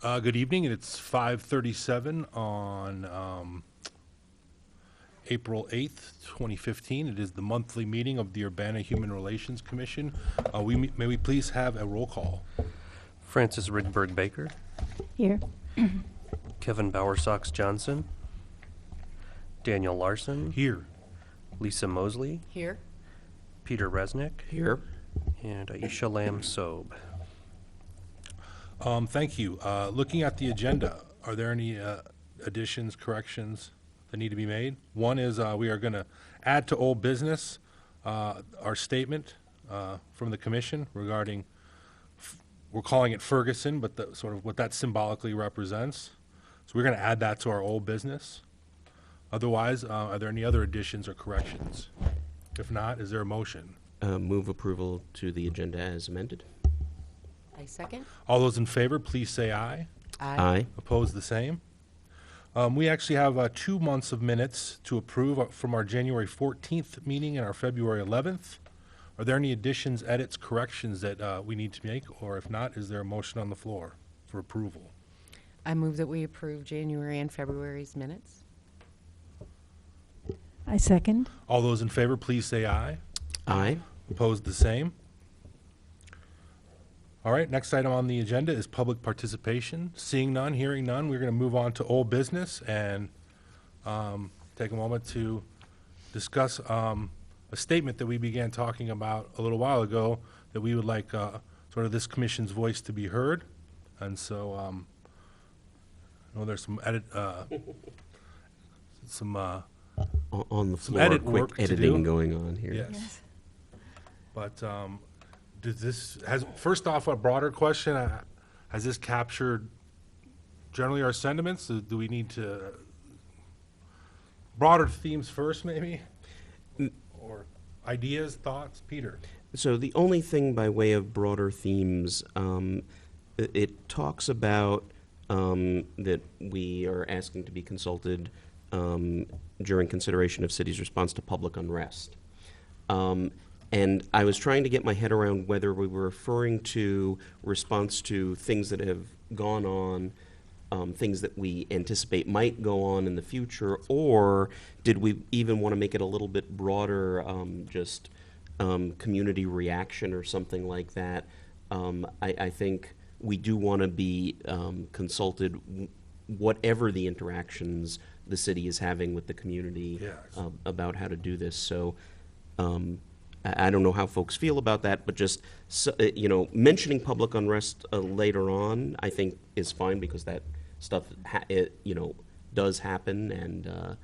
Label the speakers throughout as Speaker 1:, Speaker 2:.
Speaker 1: Good evening, and it's 5:37 on April 8th, 2015. It is the monthly meeting of the Urbana Human Relations Commission. May we please have a roll call?
Speaker 2: Francis Ridberg Baker,
Speaker 3: Here.
Speaker 2: Kevin Bowersox Johnson, Daniel Larson,
Speaker 1: Here.
Speaker 2: Lisa Mosley,
Speaker 4: Here.
Speaker 2: Peter Resnick,
Speaker 5: Here.
Speaker 2: and Aisha Lamb Sobe.
Speaker 1: Thank you. Looking at the agenda, are there any additions, corrections that need to be made? One is we are going to add to old business our statement from the commission regarding, we're calling it Ferguson, but sort of what that symbolically represents. So we're going to add that to our old business. Otherwise, are there any other additions or corrections? If not, is there a motion?
Speaker 5: Move approval to the agenda as amended.
Speaker 4: I second.
Speaker 1: All those in favor, please say aye.
Speaker 5: Aye.
Speaker 1: Opposed, the same. We actually have 2 months of minutes to approve from our January 14th meeting and our February 11th. Are there any additions, edits, corrections that we need to make? Or if not, is there a motion on the floor for approval?
Speaker 4: I move that we approve January and February's minutes.
Speaker 3: I second.
Speaker 1: All those in favor, please say aye.
Speaker 5: Aye.
Speaker 1: Opposed, the same. All right, next item on the agenda is public participation. Seeing none, hearing none, we're going to move on to old business and take a moment to discuss a statement that we began talking about a little while ago that we would like sort of this commission's voice to be heard. And so I know there's some
Speaker 5: On the floor,
Speaker 1: edit
Speaker 5: quick
Speaker 1: work to
Speaker 5: editing
Speaker 1: do.
Speaker 5: going on here.
Speaker 1: Yes. But first off, a broader question, has this captured generally our sentiments? Do we need to, broader themes first, maybe? Or ideas, thoughts? Peter?
Speaker 5: So the only thing by way of broader themes, it talks about that we are asking to be consulted during consideration of city's response to public unrest. And I was trying to get my head around whether we were referring to response to things that have gone on, things that we anticipate might go on in the future, or did we even want to make it a little bit broader, just community reaction or something like that. I think we do want to be consulted whatever the interactions the city is having with the community about how to do this. So I don't know how folks feel about that, but just mentioning public unrest later on, I think is fine because that stuff does happen, and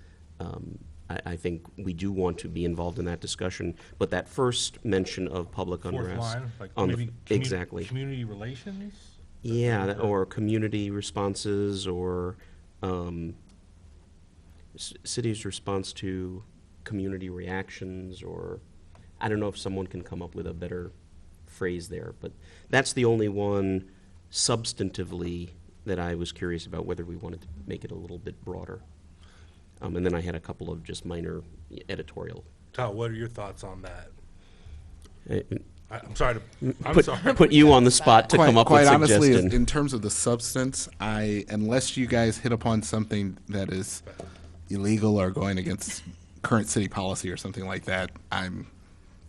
Speaker 5: I think we do want to be involved in that discussion. But that first mention of public
Speaker 1: Fourth
Speaker 5: unrest,
Speaker 1: line, like
Speaker 5: on
Speaker 1: maybe
Speaker 5: exactly,
Speaker 1: community relations?
Speaker 5: yeah, or community responses, or city's response to community reactions, or I don't know if someone can come up with a better phrase there, but that's the only one substantively that I was curious about, whether we wanted to make it a little bit broader. And then I had a couple of just minor editorial.
Speaker 1: Todd, what are your thoughts on that?
Speaker 5: Uh,
Speaker 1: I'm sorry
Speaker 5: Put you on the spot to come up with
Speaker 6: Quite honestly,
Speaker 5: suggestion.
Speaker 6: in terms of the substance, unless you guys hit upon something that is illegal or going against current city policy or something like that, I'm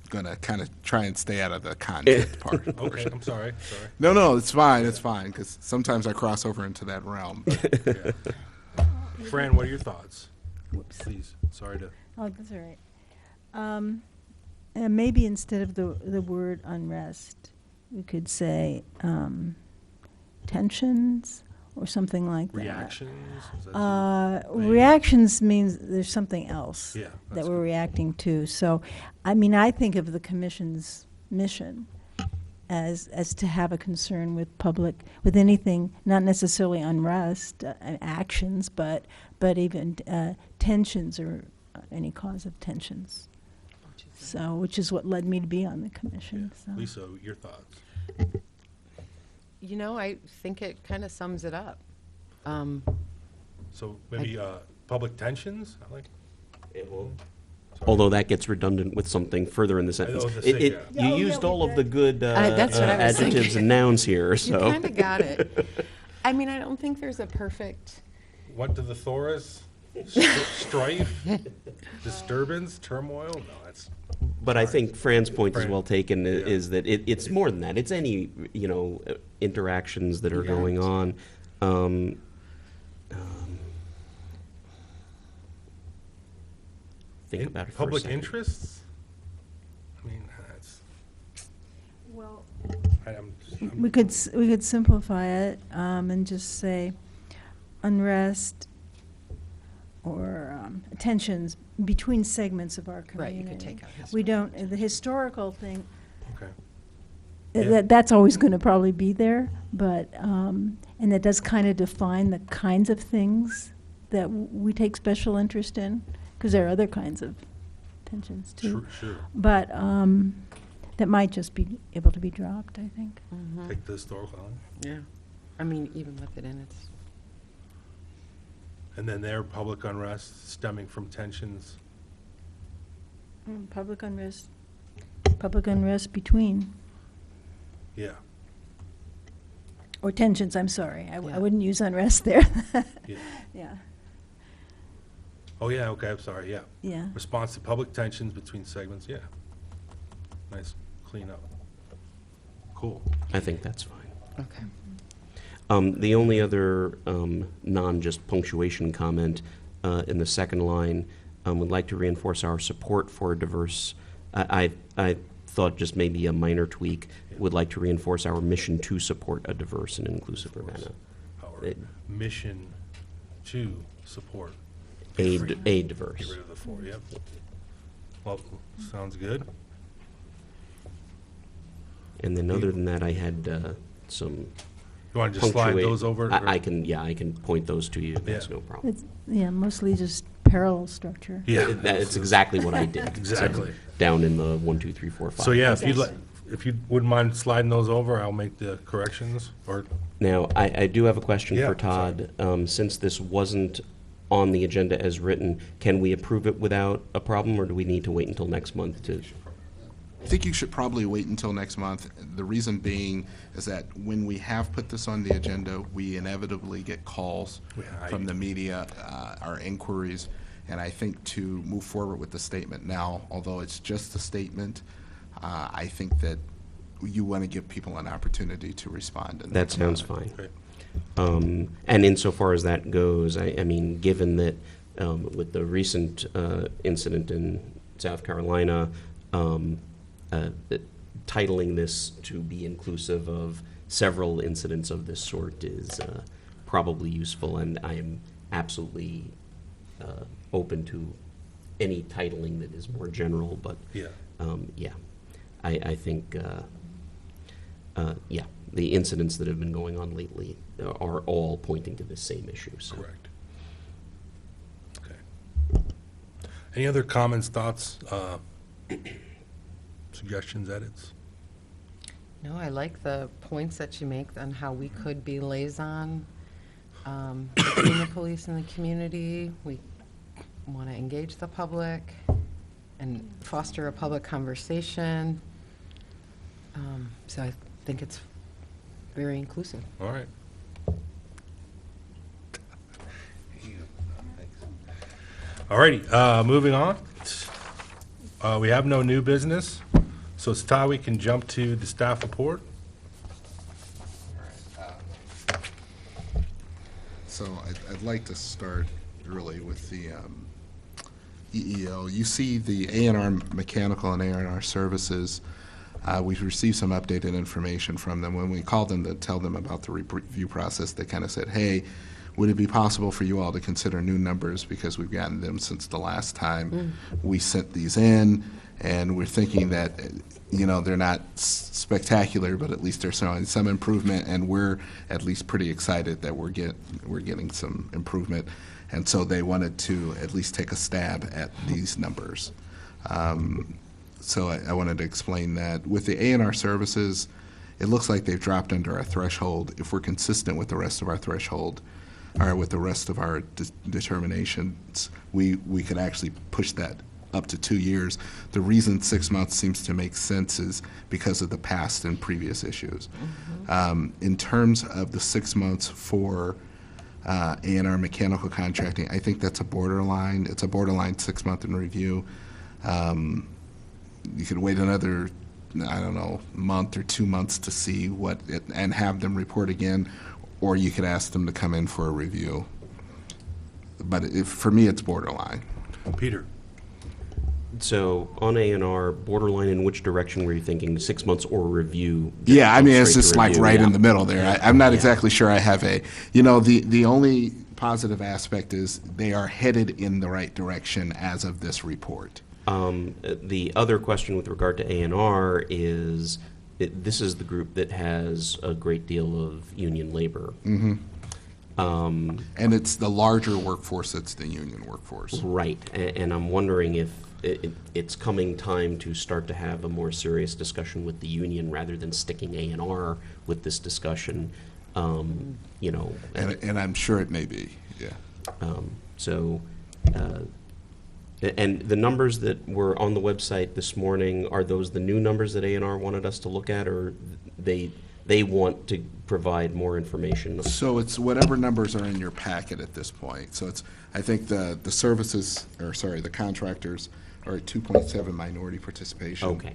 Speaker 6: going to kind of try and stay out of the content part.
Speaker 1: Okay, I'm sorry.
Speaker 6: No, it's fine, because sometimes I cross over into that realm. But
Speaker 1: Fran, what are your thoughts?
Speaker 3: Whoops.
Speaker 1: Please, sorry to.
Speaker 3: Oh, that's all right. Maybe instead of the word unrest, we could say tensions or something like that.
Speaker 1: Reactions? Is that
Speaker 3: Reactions means there's something else
Speaker 1: Yeah,
Speaker 3: that
Speaker 1: that's
Speaker 3: we're
Speaker 1: good.
Speaker 3: reacting to. So, I mean, I think of the commission's mission as to have a concern with with anything, not necessarily unrest actions, but even tensions or any cause of tensions. So, which is what led me to be on the commission. So.
Speaker 1: Lisa, your thoughts?
Speaker 4: I think it kind of sums it up.
Speaker 1: So maybe public tensions? I like.
Speaker 5: Although that gets redundant with something further in the sentence.
Speaker 1: was gonna say,
Speaker 5: You
Speaker 3: yeah.
Speaker 5: used all of the good
Speaker 4: That's what I was
Speaker 5: adjectives
Speaker 4: thinking.
Speaker 5: and nouns here.
Speaker 4: You
Speaker 5: So
Speaker 4: kind of got it. I mean, I don't think there's a perfect,
Speaker 1: What do the Thoras? Strife? Disturbance? Turmoil? No, that's,
Speaker 5: But I think Fran's point is
Speaker 1: Fran,
Speaker 5: well taken,
Speaker 1: yeah.
Speaker 5: is that it's more than that. It's any, interactions that are going on. Think about it for a
Speaker 1: public
Speaker 5: second.
Speaker 1: interests? I mean, that's,
Speaker 3: Well,
Speaker 1: I'm
Speaker 3: we could simplify it and just say unrest or tensions between segments of our
Speaker 4: right, you
Speaker 3: community.
Speaker 4: could take out
Speaker 3: We don't, the historical thing,
Speaker 1: okay. Yeah.
Speaker 3: that's always going to probably be there, but, and that does kind of define the kinds of things that we take special interest in, because there are other kinds of tensions too.
Speaker 1: Sure.
Speaker 3: But that might just be able to be dropped, I think.
Speaker 1: Take the historical element.
Speaker 4: Yeah. I mean, even with it in its,
Speaker 1: And then their public unrest stemming from tensions.
Speaker 3: Public unrest between,
Speaker 1: Yeah.
Speaker 3: or tensions, I'm sorry. I
Speaker 4: Yeah.
Speaker 3: wouldn't use unrest there.
Speaker 1: Yeah.
Speaker 3: Yeah,
Speaker 1: Oh, yeah, okay, I'm sorry, yeah.
Speaker 3: yeah.
Speaker 1: Response to public tensions between segments, yeah. Nice, clean up. Cool.
Speaker 5: I think that's fine.
Speaker 4: okay.
Speaker 5: The only other non-just punctuation comment in the second line would like to reinforce our support for a diverse. I thought just maybe a minor tweak. Would like to reinforce our mission to support a diverse and inclusive Ravenna.
Speaker 1: Our
Speaker 5: It-
Speaker 1: mission to support.
Speaker 5: A
Speaker 1: Get
Speaker 5: diverse.
Speaker 1: rid of the four, yep. Well, sounds good.
Speaker 5: And then other than that, I had some
Speaker 1: You want to just slide
Speaker 5: punctuate.
Speaker 1: those over? or-
Speaker 5: I can point those to you. That's
Speaker 1: Yeah.
Speaker 5: no problem.
Speaker 3: It's, yeah, mostly just parallel structure.
Speaker 1: Yeah.
Speaker 5: That's exactly what I did.
Speaker 1: Exactly.
Speaker 5: Down in the 1, 2, 3, 4, 5.
Speaker 1: So, yeah, if
Speaker 3: Exactly.
Speaker 1: if you wouldn't mind sliding those over, I'll make the corrections, or,
Speaker 5: Now, I do have a question
Speaker 1: Yeah,
Speaker 5: for Todd. Since this wasn't on the agenda as written, can we approve it without a problem, or do we need to wait until next month to?
Speaker 6: I think you should probably wait until next month. The reason being is that when we have put this on the agenda, we inevitably get calls
Speaker 1: Yeah,
Speaker 6: from the media, our inquiries, and I think to move forward with the statement now, although it's just a statement, I think that you want to give people an opportunity to respond. and
Speaker 5: That
Speaker 6: think about
Speaker 5: sounds
Speaker 6: it.
Speaker 5: fine.
Speaker 1: okay.
Speaker 5: And insofar as that goes, I mean, given that with the recent incident in South Carolina, titling this to be inclusive of several incidents of this sort is probably useful, and I am absolutely open to any titling that is more general, but
Speaker 1: Yeah.
Speaker 5: yeah, I think, yeah, the incidents that have been going on lately are all pointing to the same issue, so.
Speaker 1: Correct. Okay. Any other comments, thoughts, suggestions, edits?
Speaker 4: No, I like the points that you make on how we could be liaison between the police and the community. We want to engage the public and foster a public conversation. So I think it's very inclusive.
Speaker 1: All right. All righty, moving on. We have no new business, so it's time we can jump to the staff report.
Speaker 6: So I'd like to start really with the EEO. You see the A&R Mechanical and A&R Services. We've received some updated information from them. When we called them to tell them about the review process, they kind of said, hey, would it be possible for you all to consider new numbers, because we've gotten them since the last time we sent these in, and we're thinking that, they're not spectacular, but at least they're showing some improvement, and we're at least pretty excited that we're getting some improvement. And so they wanted to at least take a stab at these numbers. So I wanted to explain that. With the A&R Services, it looks like they've dropped under our threshold. If we're consistent with the rest of our threshold, or with the rest of our determinations, we could actually push that up to 2 years. The reason 6 months seems to make sense is because of the past and previous issues. In terms of the 6 months for A&R mechanical contracting, I think that's a borderline. It's a borderline 6-month in review. You could wait another, I don't know, month or 2 months to see what it, and have them report again, or you could ask them to come in for a review. But for me, it's borderline.
Speaker 1: Peter?
Speaker 5: So on A&R, borderline in which direction were you thinking? 6 months or review?
Speaker 6: Yeah, I mean, it's
Speaker 5: Straight to
Speaker 6: just like
Speaker 5: review,
Speaker 6: right
Speaker 5: yeah.
Speaker 6: in the middle there. I'm not exactly sure I have a, the only positive aspect is they are headed in the right direction as of this report.
Speaker 5: The other question with regard to A&R is, this is the group that has a great deal of union labor.
Speaker 6: And it's the larger workforce that's the union workforce.
Speaker 5: Right, and I'm wondering if it's coming time to start to have a more serious discussion with the union rather than sticking A&R with this discussion, you know.
Speaker 6: And I'm sure it may be, yeah.
Speaker 5: And the numbers that were on the website this morning, are those the new numbers that A&R wanted us to look at, or they want to provide more information?
Speaker 6: So it's whatever numbers are in your packet at this point. So it's, I think the services, or sorry, the contractors are at 2.7 minority participation.
Speaker 5: Okay.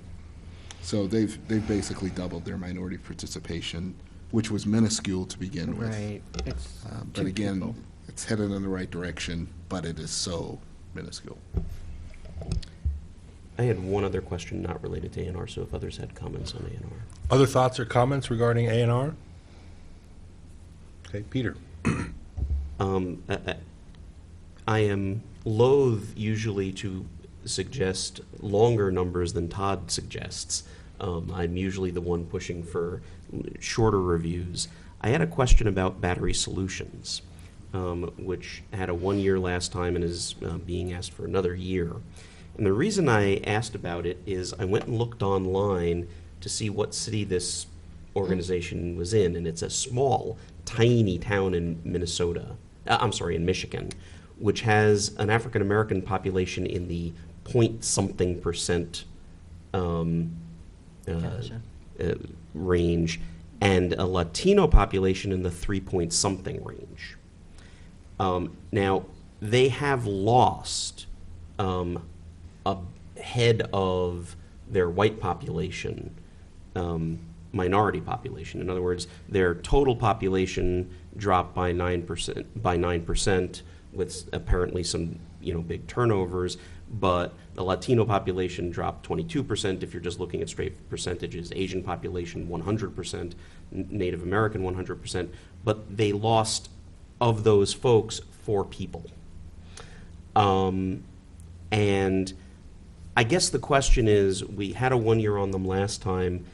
Speaker 6: So they've basically doubled their minority participation, which was minuscule to begin with.
Speaker 4: Right. It's
Speaker 6: But
Speaker 4: two
Speaker 6: again,
Speaker 4: people.
Speaker 6: it's headed in the right direction, but it is so minuscule.
Speaker 5: I had one other question not related to A&R, so if others had comments on A&R.
Speaker 1: Other thoughts or comments regarding A&R? Okay, Peter?
Speaker 5: I am loath usually to suggest longer numbers than Todd suggests. I'm usually the one pushing for shorter reviews. I had a question about Battery Solutions, which had a 1 year last time and is being asked for another year. And the reason I asked about it is I went and looked online to see what city this organization was in, and it's a small, tiny town in Minnesota. In Michigan, which has an African American population in the point-something percent range, and a Latino population in the 3-point-something range. Now, they have lost ahead of their white population, minority population. In other words, their total population dropped by 9%, with apparently some big turnovers, but the Latino population dropped 22% if you're just looking at straight percentages. Asian population 100%, Native American 100%, but they lost of those folks 4 people. And I guess the question is, we had a 1 year on them last time.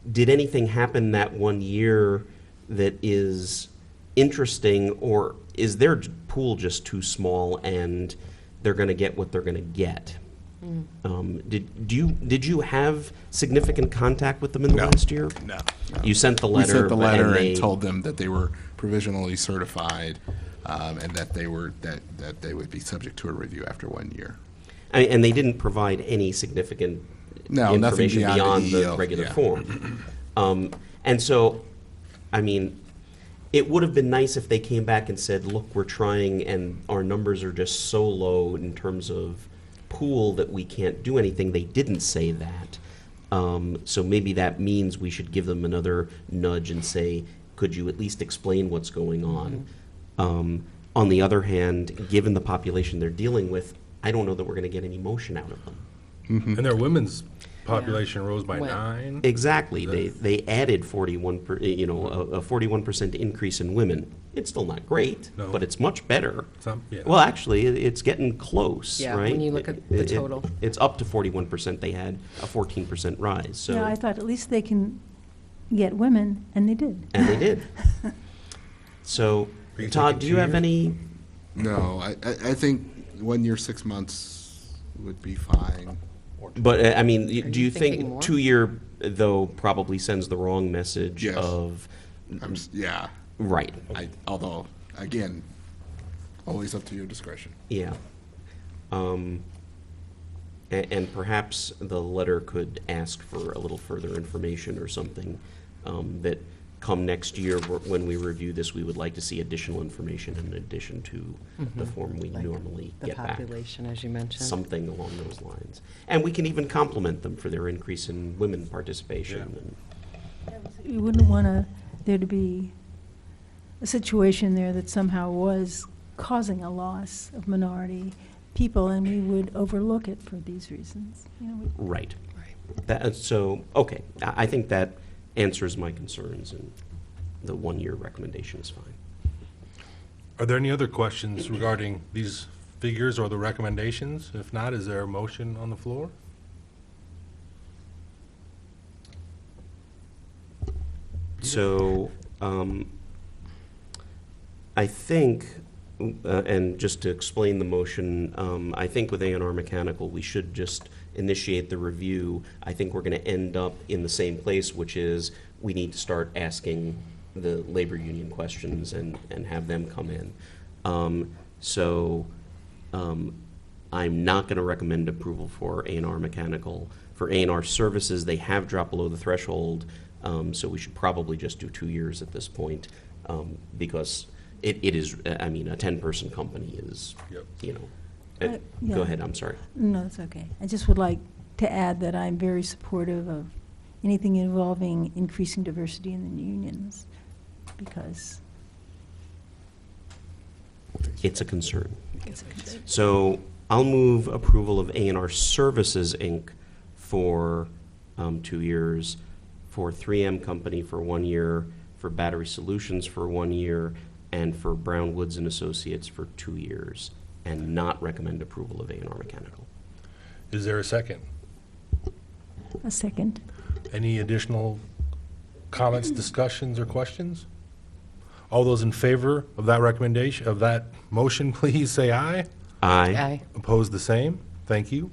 Speaker 5: Did anything happen that 1 year that is interesting, or is their pool just too small and they're going to get what they're going to get? Did you have significant contact with them in the last year?
Speaker 6: No.
Speaker 5: You sent the
Speaker 6: We
Speaker 5: letter.
Speaker 6: sent the letter
Speaker 5: and
Speaker 6: and told them that they were provisionally certified, and that they would be subject to a review after 1 year.
Speaker 5: And they didn't provide any significant
Speaker 6: No, nothing
Speaker 5: information
Speaker 6: beyond the
Speaker 5: beyond the
Speaker 6: EO,
Speaker 5: regular
Speaker 6: yeah.
Speaker 5: form. And so, I mean, it would have been nice if they came back and said, look, we're trying and our numbers are just so low in terms of pool that we can't do anything. They didn't say that. So maybe that means we should give them another nudge and say, could you at least explain what's going on? On the other hand, given the population they're dealing with, I don't know that we're going to get any motion out of them.
Speaker 1: And their women's population rose by
Speaker 4: Well-
Speaker 1: 9.
Speaker 5: Exactly. They added 41% increase in women. It's still not great,
Speaker 1: No.
Speaker 5: but it's much better.
Speaker 1: Yeah.
Speaker 5: Well, actually, it's getting close,
Speaker 4: Yeah,
Speaker 5: right?
Speaker 4: when you look at the total.
Speaker 5: It's up to 41%. They had a 14% rise. So,
Speaker 3: Yeah, I thought at least they can get women, and they did.
Speaker 5: and they did. So,
Speaker 1: Are you
Speaker 5: Todd,
Speaker 1: thinking
Speaker 5: do you
Speaker 1: 2
Speaker 5: have
Speaker 1: years?
Speaker 5: any?
Speaker 6: No, I think 1 year, 6 months would be fine.
Speaker 5: But I mean, do
Speaker 4: you
Speaker 5: you
Speaker 4: thinking
Speaker 5: think
Speaker 4: more?
Speaker 5: 2 year though probably sends the wrong message
Speaker 6: Yes.
Speaker 5: of
Speaker 6: Yeah,
Speaker 5: right?
Speaker 6: although, again, always up to your discretion.
Speaker 5: Yeah. And perhaps the letter could ask for a little further information or something, that come next year, when we review this, we would like to see additional information in addition to the form we
Speaker 4: Like
Speaker 5: normally
Speaker 4: The
Speaker 5: get back.
Speaker 4: population, as you mentioned.
Speaker 5: Something along those lines. And we can even compliment them for their increase in women participation.
Speaker 1: Yeah.
Speaker 5: And
Speaker 3: You wouldn't want there to be a situation there that somehow was causing a loss of minority people, and we would overlook it for these reasons. You know,
Speaker 5: Right. So, okay, I think that answers my concerns, and the one-year recommendation is fine.
Speaker 1: Are there any other questions regarding these figures or the recommendations? If not, is there a motion on the floor?
Speaker 5: So, I think, and just to explain the motion, I think with A&R Mechanical, we should just initiate the review. I think we're going to end up in the same place, which is we need to start asking the labor union questions and have them come in. I'm not going to recommend approval for A&R Mechanical. For A&R Services, they have dropped below the threshold, so we should probably just do 2 years at this point, because it is, I mean, a 10-person company is,
Speaker 1: Yep.
Speaker 5: you know.
Speaker 3: Yeah.
Speaker 5: Go ahead, I'm sorry.
Speaker 3: no, it's okay. I just would like to add that I'm very supportive of anything involving increasing diversity in the unions, because
Speaker 5: It's a concern.
Speaker 3: it's a concern.
Speaker 5: So I'll move approval of A&R Services, Inc. for 2 years, for 3M Company for 1 year, for Battery Solutions for 1 year, and for Brown Woods and Associates for 2 years, and not recommend approval of A&R Mechanical.
Speaker 1: Is there a second?
Speaker 3: A second.
Speaker 1: Any additional comments, discussions, or questions? All those in favor of that recommendation, of that motion, please say aye.
Speaker 5: Aye.
Speaker 4: Aye.
Speaker 1: Opposed, the same. Thank you.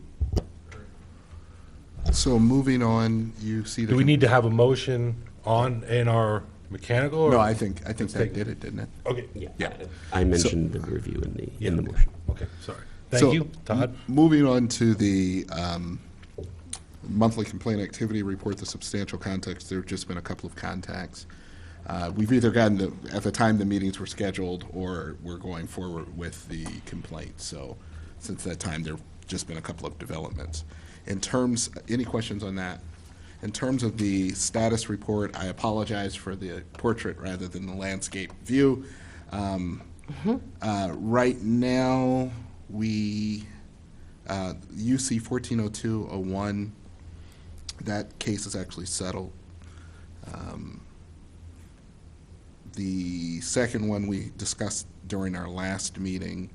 Speaker 6: So moving on, you see the.
Speaker 1: Do we need to have a motion on A&R Mechanical? or-
Speaker 6: No, I think
Speaker 1: Let's
Speaker 6: that
Speaker 1: take-
Speaker 6: did it, didn't it?
Speaker 1: Okay.
Speaker 5: Yeah,
Speaker 6: Yeah.
Speaker 5: I mentioned the review in the
Speaker 1: Yeah.
Speaker 5: motion.
Speaker 1: Okay, sorry. Thank
Speaker 6: So,
Speaker 1: you, Todd.
Speaker 6: Moving on to the monthly complaint activity report, the substantial context, there have just been a couple of contacts. We've either gotten at the time the meetings were scheduled, or we're going forward with the complaint. So since that time, there have just been a couple of developments. In terms, any questions on that? In terms of the status report, I apologize for the portrait rather than the landscape view. Right now, we, UC 140201, that case is actually settled. The second one we discussed during our last meeting,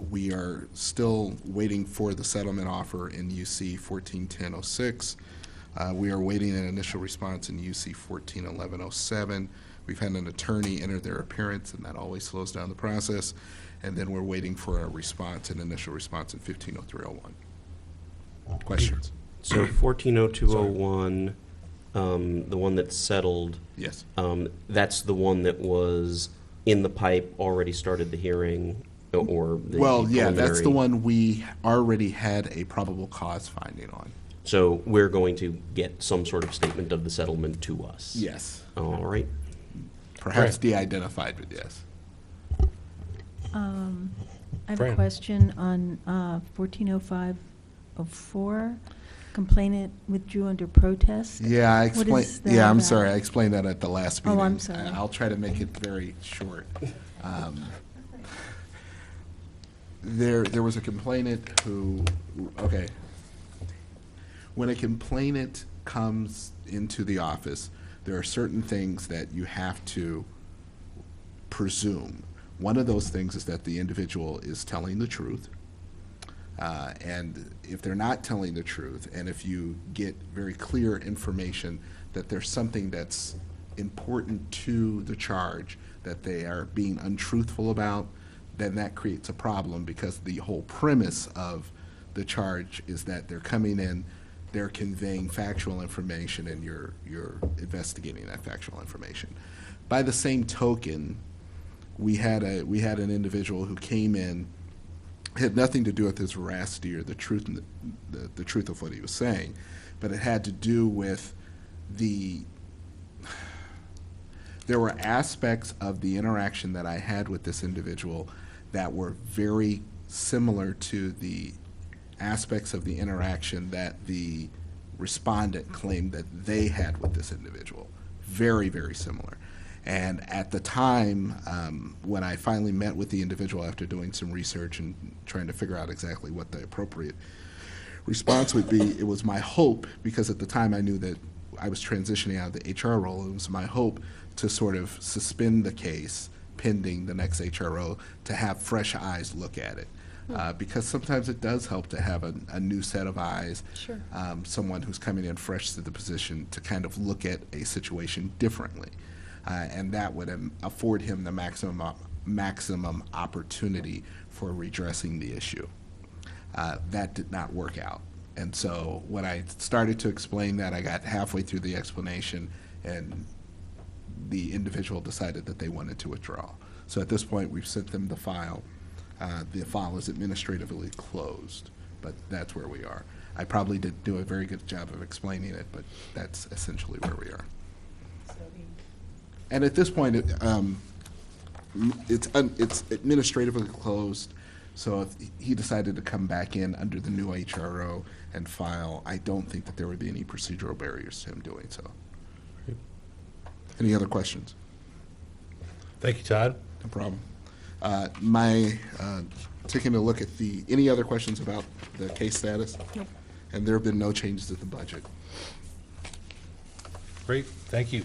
Speaker 6: we are still waiting for the settlement offer in UC 141006. We are waiting an initial response in UC 141107. We've had an attorney enter their appearance, and that always slows down the process. And then we're waiting for a response, an initial response in 150301. Questions?
Speaker 5: So 140201, the one that's settled,
Speaker 6: Yes.
Speaker 5: that's the one that was in the pipe, already started the hearing, or the
Speaker 6: Well, yeah, that's the
Speaker 5: preliminary-
Speaker 6: one we already had a probable cause finding on.
Speaker 5: So we're going to get some sort of statement of the settlement to us?
Speaker 6: Yes.
Speaker 5: All right.
Speaker 6: Perhaps
Speaker 1: Right.
Speaker 6: de-identified, but yes.
Speaker 3: I have
Speaker 1: Fran.
Speaker 3: a question on 140504. Complainant withdrew under protest.
Speaker 6: Yeah, I
Speaker 3: What
Speaker 6: explained,
Speaker 3: is that
Speaker 6: yeah, I'm
Speaker 3: about?
Speaker 6: sorry, I explained that at the last
Speaker 3: Oh,
Speaker 6: meeting.
Speaker 3: I'm sorry.
Speaker 6: I'll try to make it very short. There was a complainant who, okay. When a complainant comes into the office, there are certain things that you have to presume. One of those things is that the individual is telling the truth. And if they're not telling the truth, and if you get very clear information that there's something that's important to the charge that they are being untruthful about, then that creates a problem, because the whole premise of the charge is that they're coming in, they're conveying factual information, and you're investigating that factual information. By the same token, we had an individual who came in had nothing to do with his veracity or the truth, the truth of what he was saying, but it had to do with there were aspects of the interaction that I had with this individual that were very similar to the aspects of the interaction that the respondent claimed that they had with this individual. Very, very similar. And at the time, when I finally met with the individual after doing some research and trying to figure out exactly what the appropriate response would be, it was my hope, because at the time I knew that I was transitioning out of the HR role, it was my hope to sort of suspend the case pending the next HRO to have fresh eyes look at it. Because sometimes it does help to have a new set of eyes,
Speaker 4: Sure.
Speaker 6: someone who's coming in fresh to the position to kind of look at a situation differently. And that would afford him the maximum opportunity for redressing the issue. That did not work out. And so when I started to explain that, I got halfway through the explanation, and the individual decided that they wanted to withdraw. So at this point, we've sent them the file. The file is administratively closed, but that's where we are. I probably didn't do a very good job of explaining it, but that's essentially where we are. And at this point, it's administratively closed, so if he decided to come back in under the new HRO and file, I don't think that there would be any procedural barriers to him doing so. Any other questions?
Speaker 1: Thank you, Todd.
Speaker 6: No problem. Taking a look at any other questions about the case status?
Speaker 3: Nope.
Speaker 6: And there have been no changes to the budget.
Speaker 1: Great, thank you.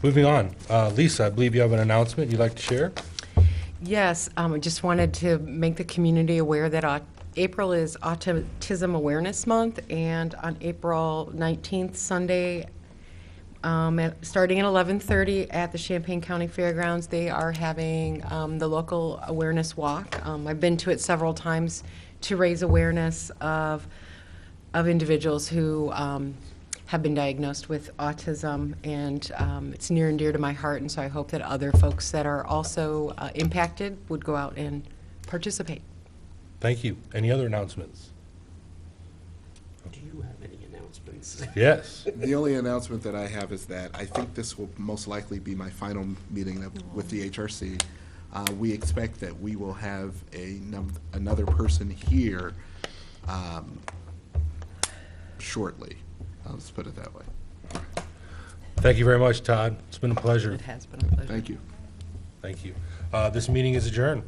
Speaker 1: Moving on, Lisa, I believe you have an announcement you'd like to share?
Speaker 4: Yes, I just wanted to make the community aware that April is Autism Awareness Month, and on April 19th, Sunday, starting at 11:30 at the Champaign County Fairgrounds, they are having the local awareness walk. I've been to it several times to raise awareness of individuals who have been diagnosed with autism, and it's near and dear to my heart, and so I hope that other folks that are also impacted would go out and participate.
Speaker 1: Thank you. Any other announcements?
Speaker 5: Do you have any announcements?
Speaker 1: Yes.
Speaker 6: The only announcement that I have is that I think this will most likely be my final meeting with the HRC. We expect that we will have another person here shortly. Let's put it that way.
Speaker 1: Thank you very much, Todd. It's been a pleasure.
Speaker 4: It has been a pleasure.
Speaker 6: Thank you.
Speaker 1: Thank you. This meeting is adjourned.